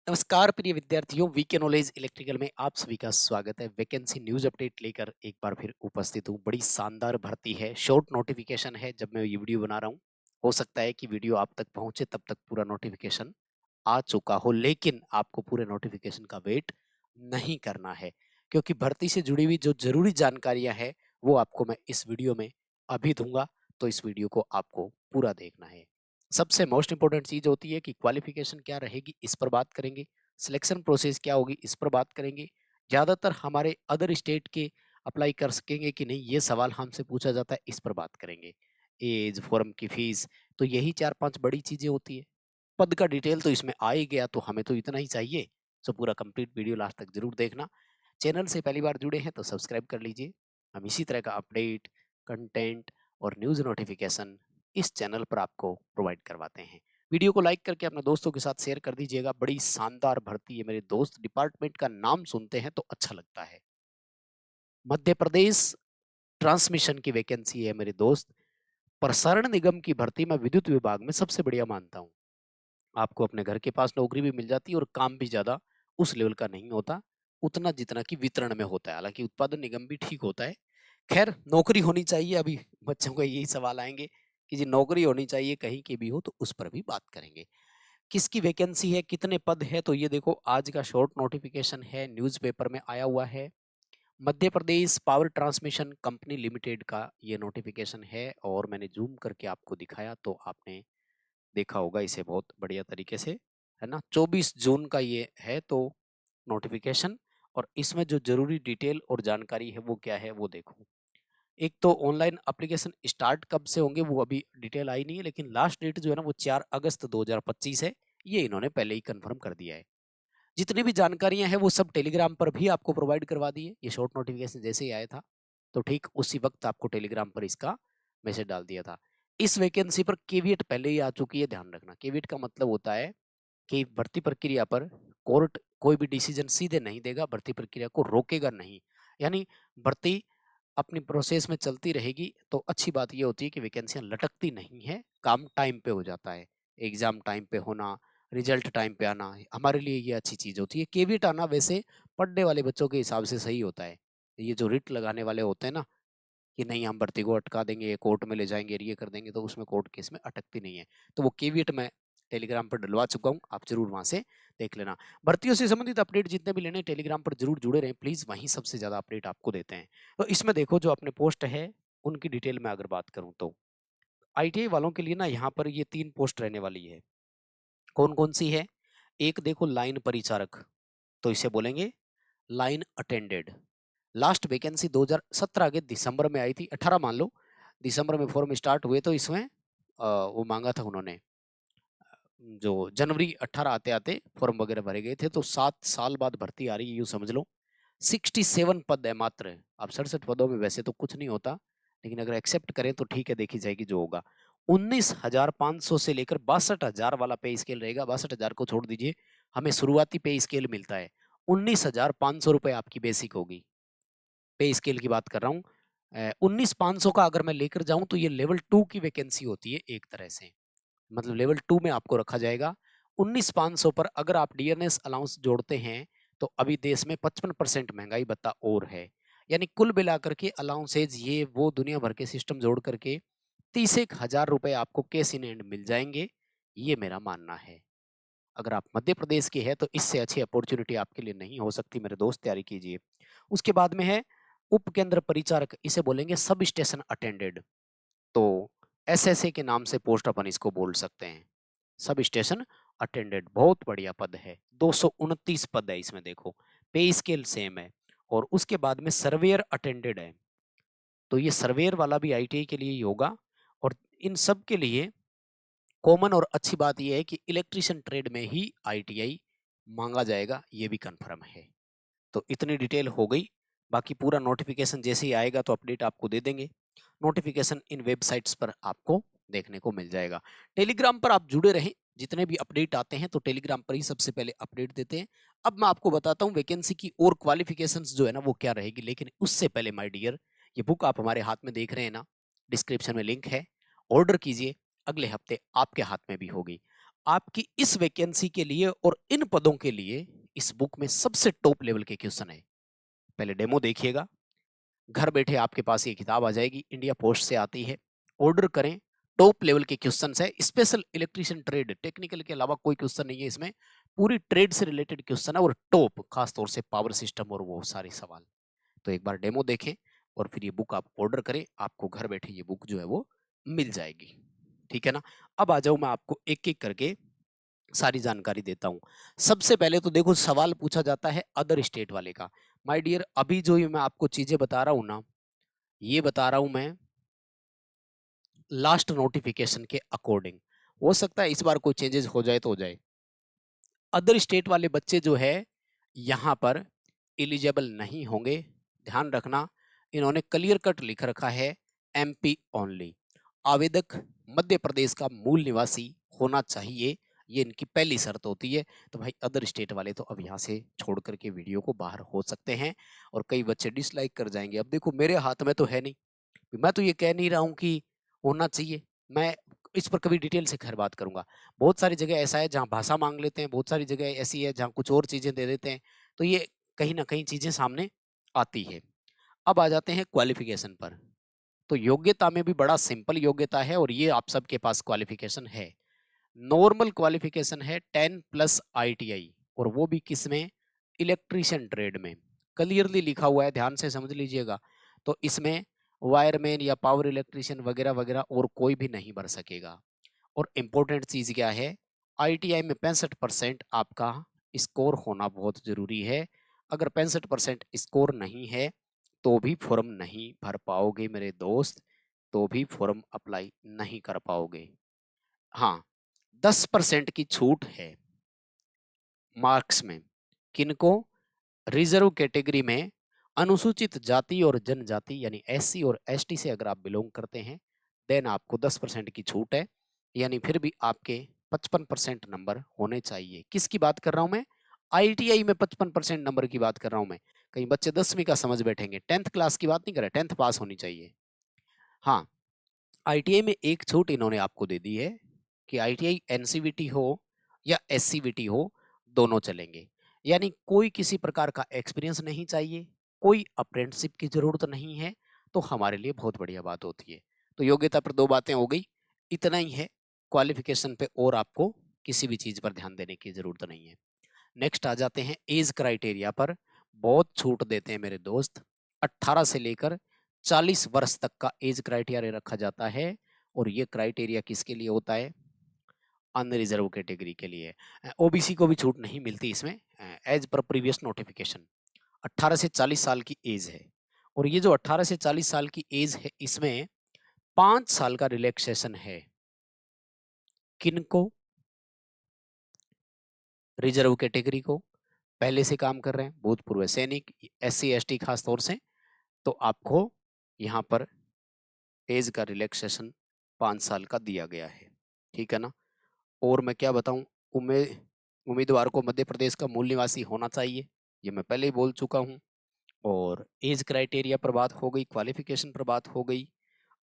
नमस्कार प्रिय विद्यार्थियों, वीके नॉलेज इलेक्ट्रिकल में आप सभी का स्वागत है। वैकेंसी न्यूज अपडेट लेकर एक बार फिर उपस्थित हूँ। बड़ी शानदार भर्ती है, शॉर्ट नोटिफिकेशन है। जब मैं ये वीडियो बना रहा हूँ, हो सकता है कि वीडियो आप तक पहुंचे तब तक पूरा नोटिफिकेशन आ चुका हो, लेकिन आपको पूरे नोटिफिकेशन का वेट नहीं करना है, क्योंकि भर्ती से जुड़ी हुई जो जरूरी जानकारियां हैं वो आपको मैं इस वीडियो में अभी दूंगा। तो इस वीडियो को आपको पूरा देखना है। सबसे मोस्ट इंपॉर्टेंट चीज होती है कि क्वालिफिकेशन क्या रहेगी, इस पर बात करेंगे। सिलेक्शन प्रोसेस क्या होगी, इस पर बात करेंगे। ज्यादातर हमारे अदर स्टेट के अप्लाई कर सकेंगे कि नहीं, ये सवाल हमसे पूछा जाता है, इस पर बात करेंगे। एज, फॉर्म की फीस, तो यही 4-5 बड़ी चीजें होती है। पद का डिटेल तो इसमें आ ही गया, तो हमें तो इतना ही चाहिए। सो पूरा कंप्लीट वीडियो लास्ट तक जरूर देखना। चैनल से पहली बार जुड़े हैं तो सब्सक्राइब कर लीजिए। हम इसी तरह का अपडेट, कंटेंट और न्यूज़ नोटिफिकेशन इस चैनल पर आपको प्रोवाइड करवाते हैं। वीडियो को लाइक करके अपने दोस्तों के साथ शेयर कर दीजिएगा। बड़ी शानदार भर्ती है मेरे दोस्त। डिपार्टमेंट का नाम सुनते हैं तो अच्छा लगता है। मध्य प्रदेश ट्रांसमिशन की वैकेंसी है मेरे दोस्त। प्रसारण निगम की भर्ती मैं विद्युत विभाग में सबसे बढ़िया मानता हूँ। आपको अपने घर के पास नौकरी भी मिल जाती है और काम भी ज्यादा उस लेवल का नहीं होता, उतना जितना कि वितरण में होता है। हालांकि उत्पादन निगम भी ठीक होता है। खैर, नौकरी होनी चाहिए। अभी बच्चों को यही सवाल आएंगे कि जी नौकरी होनी चाहिए कहीं की भी हो, तो उस पर भी बात करेंगे। किसकी वैकेंसी है, कितने पद है, तो ये देखो आज का शॉर्ट नोटिफिकेशन है, न्यूज़पेपर में आया हुआ है। Madhya Pradesh power transmission company limited का ये नोटिफिकेशन है, और मैंने जूम करके आपको दिखाया तो आपने देखा होगा इसे बहुत बढ़िया तरीके से, है ना। 24 जून का ये है तो नोटिफिकेशन। और इसमें जो जरूरी डिटेल और जानकारी है वो क्या है वो देखो। एक तो ऑनलाइन एप्लीकेशन स्टार्ट कब से होंगे वो अभी डिटेल आई नहीं है, लेकिन लास्ट डेट जो है ना वो 4 अगस्त 2025 है। ये इन्होंने पहले ही कंफर्म कर दिया है। जितनी भी जानकारियां हैं वो सब टेलीग्राम पर भी आपको प्रोवाइड करवा दी है। ये शॉर्ट नोटिफिकेशन जैसे ही आया था तो ठीक उसी वक्त आपको टेलीग्राम पर इसका मैसेज डाल दिया था। इस वैकेंसी पर केवीएट पहले ही आ चुकी है, ध्यान रखना। केवीएट का मतलब होता है कि भर्ती प्रक्रिया पर कोर्ट कोई भी डिसीजन सीधे नहीं देगा, भर्ती प्रक्रिया को रोकेगा नहीं। यानी भर्ती अपनी प्रोसेस में चलती रहेगी। तो अच्छी बात ये होती है कि वैकेंसियां लटकती नहीं है, काम टाइम पे हो जाता है। एग्जाम टाइम पे होना, रिजल्ट टाइम पे आना, हमारे लिए ये अच्छी चीज होती है। केवीट आना वैसे पढ़ने वाले बच्चों के हिसाब से सही होता है। ये जो रिट लगाने वाले होते हैं ना कि नहीं हम भर्ती को अटका देंगे, कोर्ट में ले जाएंगे, ये कर देंगे, तो उसमें कोर्ट केस में अटकती नहीं है। तो वो केवीएट मैं टेलीग्राम पर डलवा चुका हूँ, आप जरूर वहां से देख लेना। भर्तियों से संबंधित अपडेट जितने भी लेने टेलीग्राम पर जरूर जुड़े रहें प्लीज, वहीं सबसे ज्यादा अपडेट आपको देते हैं। तो इसमें देखो जो अपने पोस्ट है उनकी डिटेल में अगर बात करूं तो आईटीआई वालों के लिए ना यहाँ पर ये 3 पोस्ट रहने वाली है। कौन कौन सी है? एक देखो लाइन परिचारक, तो इसे बोलेंगे लाइन अटेंडेड। लास्ट वैकेंसी 2017 के दिसंबर में आई थी, 18 मान लो। दिसंबर में फॉर्म स्टार्ट हुए तो इसमें वो मांगा था उन्होंने। जो जनवरी 18 आते आते फॉर्म वगैरह भरे गए थे, तो 7 साल बाद भर्ती आ रही है, यूं समझ लो। 67 पद है मात्र। अब 67 पदों में वैसे तो कुछ नहीं होता, लेकिन अगर एक्सेप्ट करें तो ठीक है, देखी जाएगी जो होगा। 19,500 से लेकर 62,000 वाला पे स्केल रहेगा। 62,000 को छोड़ दीजिए, हमें शुरुआती पे स्केल मिलता है। 19,500 रुपए आपकी बेसिक होगी। पे स्केल की बात कर रहा हूँ। 19,500 का अगर मैं लेकर जाऊं तो ये लेवल 2 की वैकेंसी होती है एक तरह से। मतलब लेवल 2 में आपको रखा जाएगा। 19,500 पर अगर आप डीएनएस अलाउंस जोड़ते हैं तो अभी देश में 55% महंगाई भत्ता और है। यानी कुल मिलाकर के अलाउंसेज ये वो दुनिया भर के सिस्टम जोड़ करके 31,000 रुपए आपको कैश इन हैंड मिल जाएंगे। ये मेरा मानना है। अगर आप मध्य प्रदेश के हैं तो इससे अच्छी अपॉर्चुनिटी आपके लिए नहीं हो सकती मेरे दोस्त, तैयारी कीजिए। उसके बाद में है उप केंद्र परिचारक, इसे बोलेंगे सब स्टेशन अटेंडेड। तो एसएसए के नाम से पोस्ट अपन इसको बोल सकते हैं। सब स्टेशन अटेंडेड बहुत बढ़िया पद है। 229 पद है इसमें, देखो पे स्केल सेम है। और उसके बाद में सर्वेयर अटेंडेड है, तो ये सर्वेयर वाला भी आईटीआई के लिए ही होगा। और इन सब के लिए कॉमन और अच्छी बात यह है कि इलेक्ट्रिशियन ट्रेड में ही आईटीआई मांगा जाएगा, ये भी कंफर्म है। तो इतनी डिटेल हो गई। बाकी पूरा नोटिफिकेशन जैसे ही आएगा तो अपडेट आपको दे देंगे। नोटिफिकेशन इन वेबसाइट्स पर आपको देखने को मिल जाएगा। टेलीग्राम पर आप जुड़े रहें, जितने भी अपडेट आते हैं तो टेलीग्राम पर ही सबसे पहले अपडेट देते हैं। अब मैं आपको बताता हूं वैकेंसी की और क्वालिफिकेशंस जो है ना वो क्या रहेगी, लेकिन उससे पहले माय डियर, ये बुक आप हमारे हाथ में देख रहे हैं ना, डिस्क्रिप्शन में लिंक है, ऑर्डर कीजिए। अगले हफ्ते आपके हाथ में भी होगी। आपकी इस वैकेंसी के लिए और इन पदों के लिए इस बुक में सबसे टॉप लेवल के क्वेश्चन है। पहले डेमो देखिएगा, घर बैठे आपके पास ये किताब आ जाएगी, इंडिया पोस्ट से आती है, ऑर्डर करें। टॉप लेवल के क्वेश्चन है, स्पेशल इलेक्ट्रिशियन ट्रेड, टेक्निकल के अलावा कोई क्वेश्चन नहीं है इसमें, पूरी ट्रेड से रिलेटेड क्वेश्चन है और टॉप खास तौर से पावर सिस्टम और वो सारे सवाल। तो एक बार डेमो देखें और फिर ये बुक आप ऑर्डर करें, आपको घर बैठे ये बुक जो है वो मिल जाएगी। ठीक है ना। अब आ जाऊं मैं आपको एक एक करके सारी जानकारी देता हूं। सबसे पहले तो देखो सवाल पूछा जाता है अदर स्टेट वाले का। माय डियर, अभी जो ये मैं आपको चीजें बता रहा हूं ना, ये बता रहा हूं मैं लास्ट नोटिफिकेशन के अकॉर्डिंग। हो सकता है इस बार कोई चेंजेस हो जाए तो हो जाए। अदर स्टेट वाले बच्चे जो है यहाँ पर एलिजिबल नहीं होंगे। ध्यान रखना, इन्होंने क्लियर कट लिख रखा है एमपी ओनली। आवेदक मध्य प्रदेश का मूल निवासी होना चाहिए, ये इनकी पहली शर्त होती है। तो भाई अदर स्टेट वाले तो अब यहाँ से छोड़ करके वीडियो को बाहर हो सकते हैं। और कई बच्चे डिसलाइक कर जाएंगे। अब देखो मेरे हाथ में तो है नहीं, मैं तो ये कह नहीं रहा हूँ कि होना चाहिए, मैं इस पर कभी डिटेल से खैर बात करूंगा। बहुत सारी जगह ऐसा है जहाँ भाषा मांग लेते हैं, बहुत सारी जगह ऐसी है जहाँ कुछ और चीजें दे देते हैं। तो ये कहीं ना कहीं चीजें सामने आती है। अब आ जाते हैं क्वालिफिकेशन पर। तो योग्यता में भी बड़ा सिंपल योग्यता है और ये आप सबके पास क्वालिफिकेशन है। नॉर्मल क्वालिफिकेशन है 10+ ITI, और वो भी किस में? इलेक्ट्रीशियन ट्रेड में। क्लियरली लिखा हुआ है, ध्यान से समझ लीजिएगा। तो इसमें वायरमैन या पावर इलेक्ट्रीशियन वगैरह वगैरह और कोई भी नहीं भर सकेगा। और इम्पोर्टेंट चीज क्या है, ITI में 65% आपका स्कोर होना बहुत जरूरी है। अगर 65% स्कोर नहीं है तो भी फॉर्म नहीं भर पाओगे मेरे दोस्त, तो भी फॉर्म अप्लाई नहीं कर पाओगे। हाँ, 10% की छूट है मार्क्स में। किनको? रिजर्व कैटेगरी में अनुसूचित जाति और जनजाति यानी SC और ST से अगर आप बिलोंग करते हैं देन आपको 10% की छूट है। यानी फिर भी आपके 55% नंबर होने चाहिए। किसकी बात कर रहा हूं मैं? ITI में 55% नंबर की बात कर रहा हूं मैं। कहीं बच्चे 10वीं का समझ बैठेंगे, 10th क्लास की बात नहीं कर रहे, 10th पास होनी चाहिए। हाँ, ITI में एक छूट इन्होंने आपको दे दी है कि ITI NCVT हो या SCVT हो, दोनों चलेंगे। यानी कोई किसी प्रकार का एक्सपीरियंस नहीं चाहिए, कोई अप्रेंटिसशिप की जरूरत नहीं है, तो हमारे लिए बहुत बढ़िया बात होती है। तो योग्यता पर दो बातें हो गई, इतना ही है। क्वालिफिकेशन पे और आपको किसी भी चीज पर ध्यान देने की जरूरत नहीं है। नेक्स्ट आ जाते हैं एज क्राइटेरिया पर। बहुत छूट देते हैं मेरे दोस्त। 18 से लेकर 40 वर्ष तक का एज क्राइटेरिया रखा जाता है। और ये क्राइटेरिया किसके लिए होता है? अनरिजर्व कैटेगरी के लिए। OBC को भी छूट नहीं मिलती इसमें, एज पर प्रीवियस नोटिफिकेशन। 18 से 40 साल की एज है। और ये जो 18 से 40 साल की एज है इसमें 5 साल का रिलैक्सेशन है। किनको? रिजर्व कैटेगरी को, पहले से काम कर रहे हैं, भूतपूर्व सैनिक, SC ST खास तौर से, तो आपको यहाँ पर एज का रिलैक्सेशन 5 साल का दिया गया है। ठीक है ना। और मैं क्या बताऊं, उम्मीदवार को मध्य प्रदेश का मूल निवासी होना चाहिए, ये मैं पहले ही बोल चुका हूं। और एज क्राइटेरिया पर बात हो गई, क्वालिफिकेशन पर बात हो गई।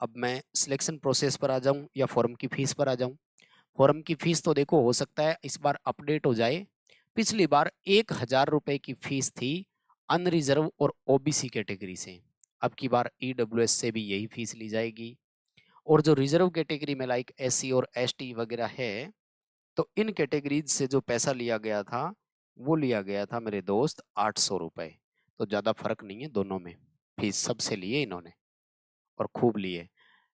अब मैं सिलेक्शन प्रोसेस पर आ जाऊं या फॉर्म की फीस पर आ जाऊं। फॉर्म की फीस तो देखो हो सकता है इस बार अपडेट हो जाए। पिछली बार 1,000 रुपए की फीस थी अनरिजर्व और OBC कैटेगरी से। अब की बार EWS से भी यही फीस ली जाएगी। और जो रिजर्व कैटेगरी में लाइक SC और ST वगैरह है, तो इन कैटेगरीज से जो पैसा लिया गया था वो लिया गया था मेरे दोस्त 800 रुपए। तो ज्यादा फर्क नहीं है दोनों में, फीस सबसे लिए इन्होंने और खूब लिए।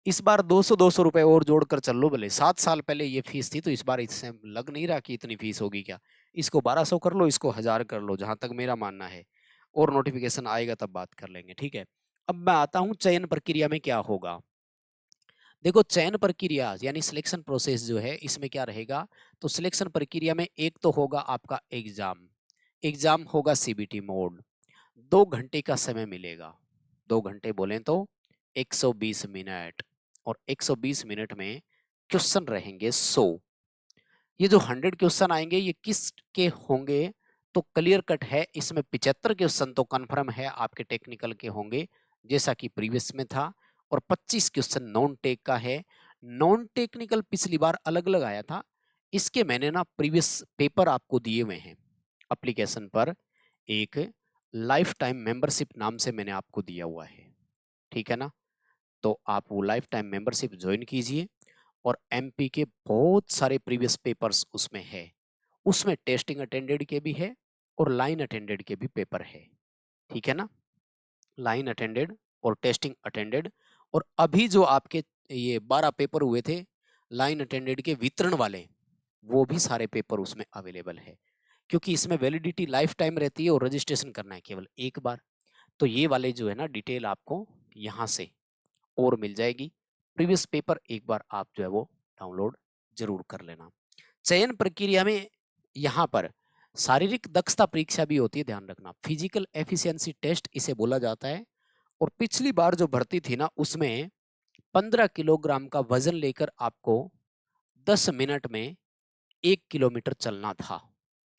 इस बार 200-200 रुपए और जोड़कर चल लो भले, 7 साल पहले ये फीस थी तो इस बार इससे लग नहीं रहा कि इतनी फीस होगी क्या। इसको 1200 कर लो, इसको 1000 कर लो, जहां तक मेरा मानना है। और नोटिफिकेशन आएगा तब बात कर लेंगे, ठीक है। अब मैं आता हूं चयन प्रक्रिया में क्या होगा। देखो चयन प्रक्रिया यानी सिलेक्शन प्रोसेस जो है इसमें क्या रहेगा, तो सिलेक्शन प्रक्रिया में एक तो होगा आपका एग्जाम। एग्जाम होगा CBT मोड, 2 घंटे का समय मिलेगा। 2 घंटे बोलें तो 120 मिनट। और 120 मिनट में क्वेश्चन रहेंगे 100। ये जो 100 क्वेश्चन आएंगे ये किस के होंगे, तो क्लियर कट है इसमें 75 क्वेश्चन तो कंफर्म है आपके टेक्निकल के होंगे जैसा कि प्रीवियस में था। और 25 क्वेश्चन नॉन टेक का है। नॉन टेक्निकल पिछली बार अलग अलग आया था, इसके मैंने ना प्रीवियस पेपर आपको दिए हुए हैं एप्लीकेशन पर। एक लाइफ टाइम मेंबरशिप नाम से मैंने आपको दिया हुआ है, ठीक है ना। तो आप वो लाइफ टाइम मेंबरशिप ज्वाइन कीजिए और एमपी के बहुत सारे प्रीवियस पेपर्स उसमें है। उसमें टेस्टिंग अटेंडेड के भी है और लाइन अटेंडेड के भी पेपर है, ठीक है ना। लाइन अटेंडेड और टेस्टिंग अटेंडेड, और अभी जो आपके ये 12 पेपर हुए थे लाइन अटेंडेड के वितरण वाले, वो भी सारे पेपर उसमें अवेलेबल है। क्योंकि इसमें वैलिडिटी लाइफ टाइम रहती है और रजिस्ट्रेशन करना है केवल एक बार। तो ये वाले जो है ना डिटेल आपको यहाँ से और मिल जाएगी। प्रीवियस पेपर एक बार आप जो है वो डाउनलोड जरूर कर लेना। चयन प्रक्रिया में यहाँ पर शारीरिक दक्षता परीक्षा भी होती है, ध्यान रखना। फिजिकल एफिशिएंसी टेस्ट इसे बोला जाता है। और पिछली बार जो भर्ती थी ना उसमें 15 किलोग्राम का वजन लेकर आपको 10 मिनट में 1 किलोमीटर चलना था।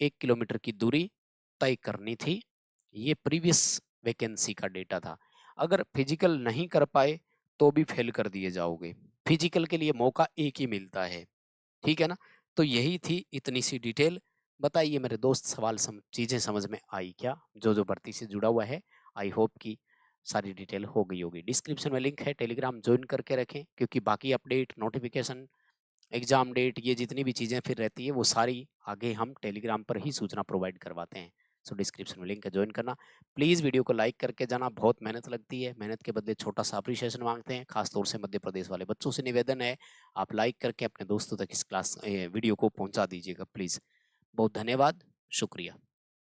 1 किलोमीटर की दूरी तय करनी थी। ये प्रीवियस वैकेंसी का डेटा था। अगर फिजिकल नहीं कर पाए तो भी फेल कर दिए जाओगे। फिजिकल के लिए मौका एक ही मिलता है, ठीक है ना। तो यही थी इतनी सी डिटेल। बताइए मेरे दोस्त, सवाल चीजें समझ में आई क्या, जो भर्ती से जुड़ा हुआ है। आई होप कि सारी डिटेल हो गई होगी। डिस्क्रिप्शन में लिंक है, टेलीग्राम ज्वाइन करके रखें, क्योंकि बाकी अपडेट, नोटिफिकेशन, एग्जाम डेट, ये जितनी भी चीज़ें फिर रहती है वो सारी आगे हम टेलीग्राम पर ही सूचना प्रोवाइड करवाते हैं। सो डिस्क्रिप्शन में लिंक है, ज्वाइन करना। प्लीज़ वीडियो को लाइक करके जाना, बहुत मेहनत लगती है, मेहनत के बदले छोटा सा अप्रिशिएशन मांगते हैं। खासतौर से मध्य प्रदेश वाले बच्चों से निवेदन है, आप लाइक करके अपने दोस्तों तक इस वीडियो को पहुंचा दीजिएगा प्लीज़। बहुत धन्यवाद, शुक्रिया।